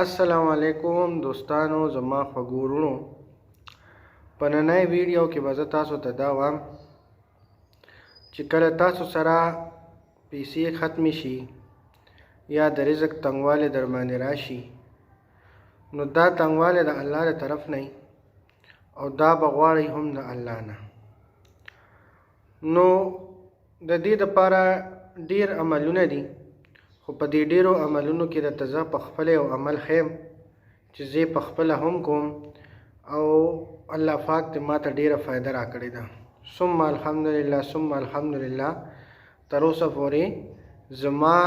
السلام علیکم دوستانو زما خوږورونو په نننۍ ویډیو کې به زه تاسو ته دا وایم چې کله تاسو سره پیسې ختمې شي یا د رزق تنګوالی در باندې راشي نو دا تنګوالی د الله د طرف نه او دا به غواړئ هم د الله نه. نو د دې دپاره ډیر عملونه دي، خو په دې ډیرو عملونو کې درته زه په خپل یو عمل ښیم چې زه په خپله هم کوم او الله پاک دې ما ته ډیره فایده راکړې ده. ثم الحمدلله ثم الحمدلله تر اوسه پورې زما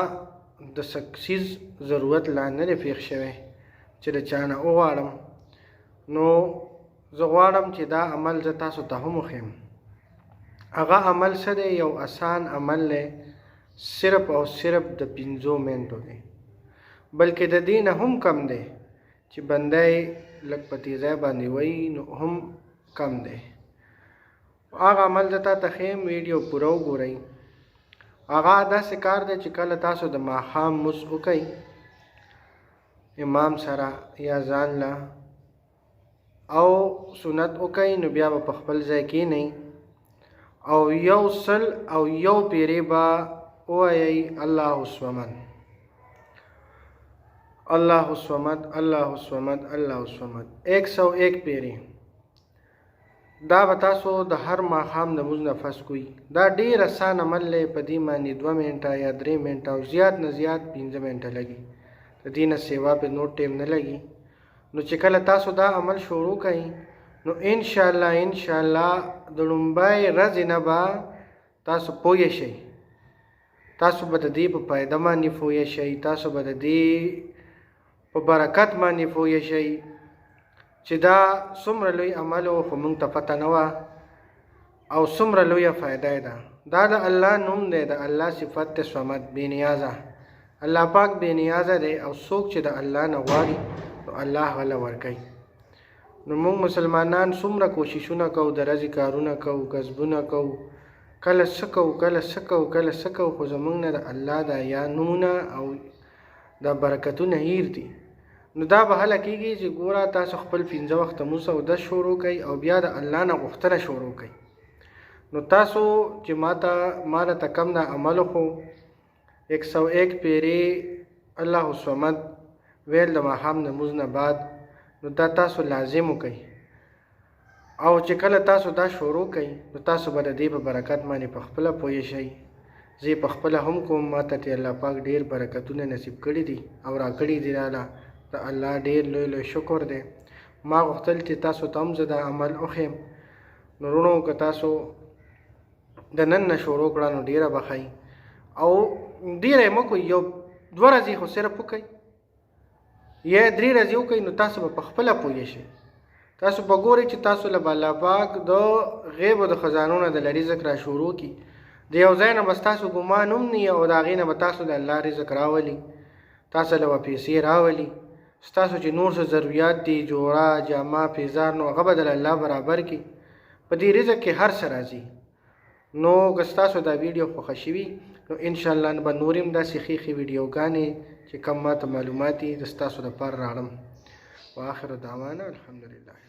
د سکسیز ضرورت لا نه دی پېښ شوی چې د چا نه وغواړم. نو زه غواړم چې دا عمل زه تاسو ته هم وښیم. هغه عمل څه دی؟ یو آسان عمل دی، صرف او صرف د 5 منټو دی، بلکې د دې نه هم کم دی چې بنده یې لږ په تیزۍ باندې وایي نو هم کم دی. هغه عمل زه تاته ښیم، ویډیو پوره وګورئ. هغه داسې کار دی چې کله تاسو د ماښام مونځ وکئ امام سره یا ځان له او سنت وکئ نو بیا به په خپل ځای کښېنئ او 100 پیرې به ووایئ الله الصمد الله الصمد الله الصمد الله الصمد 101 پیرې. دا به تاسو د هر ماښام د مونځ نه پس کوئ. دا ډېر اسان عمل دی، په دې باندې 2 منټه یا 3 منټه او زیات نه زیات 15 منټه لګي، د دې نه سیوا پې نور ټیم نه لګي. نو چې کله تاسو دا عمل شروع کئ نو انشاءالله د لومبۍ ورځې نه به تاسو پوه شئ، تاسو به د دې په فایده باندې پوه شئ، تاسو به د دې په برکت باندې پوه شئ چې دا څومره لوی عمل و خو موږ ته پته نه وه او څومره لویه فایده یې ده. دا د الله نوم دی، د الله صفت دی صمد، بې نیازه. الله پاک بې نیازه دی او څوک چې د الله نه غواړي نو الله هغه له ورکوي. نو موږ مسلمانان څومره کوششونه کوو، د ورځې کارونه کوو، کسبونه کوو، کله څه کوو کله څه کوو کله څه کوو، خو زموږ نه د الله دا یا نومونه او دا برکتونه هیر دي. نو دا به هله کېږي چې ګوره تاسو خپل 15 وخته مونځ او اودس شروع کوئ او بیا د الله نه غوښتنه شروع کوئ. نو تاسو چې ما راته کم دا عمل خو 101 پیرې الله الصمد ویل د ماښام د مونځ نه بعد، نو دا تاسو لازم وکئ. او چې کله تاسو دا شروع کئ نو تاسو به د دې په برکت باندې په خپله پوه شئ. زه په خپله هم کوم، ما ته الله پاک ډېر برکتونه نصیب کړي دي او راکړي دي. راله د الله ډېر لوی شکر دی. ما غوښتل چې تاسو ته هم زه دا عمل وښیم. نو وروڼو که تاسو د نن نه شروع کړه نو ډېره به ښه او ډېره یې مه کوئ، 1-2 ورځې خو صرف وکئ یا 3 ورځې وکئ نو تاسو به په خپله پوه شئ. تاسو به ګورئ چې تاسو له الله پاک د غیب او د خزانو نه د رزق را شروع کړي. د یو ځای نه به ستاسو ګمان هم نه او د هغې نه به تاسو د الله رزق راولي، تاسو له به پیسې راولي. ستاسو چې نور څه ضروریات دي، جوړه جامه پیزار، نو هغه به د الله برابر کړي. په دې رزق کې هر څه راځي. نو که ستاسو دا ویډیو خوښه شوي نو انشاءالله به نور هم داسې ښې ویډیوګانې چې کم ما ته معلومات دي د ستاسو دپاره راوړم. واخر دعوانا الحمدلله.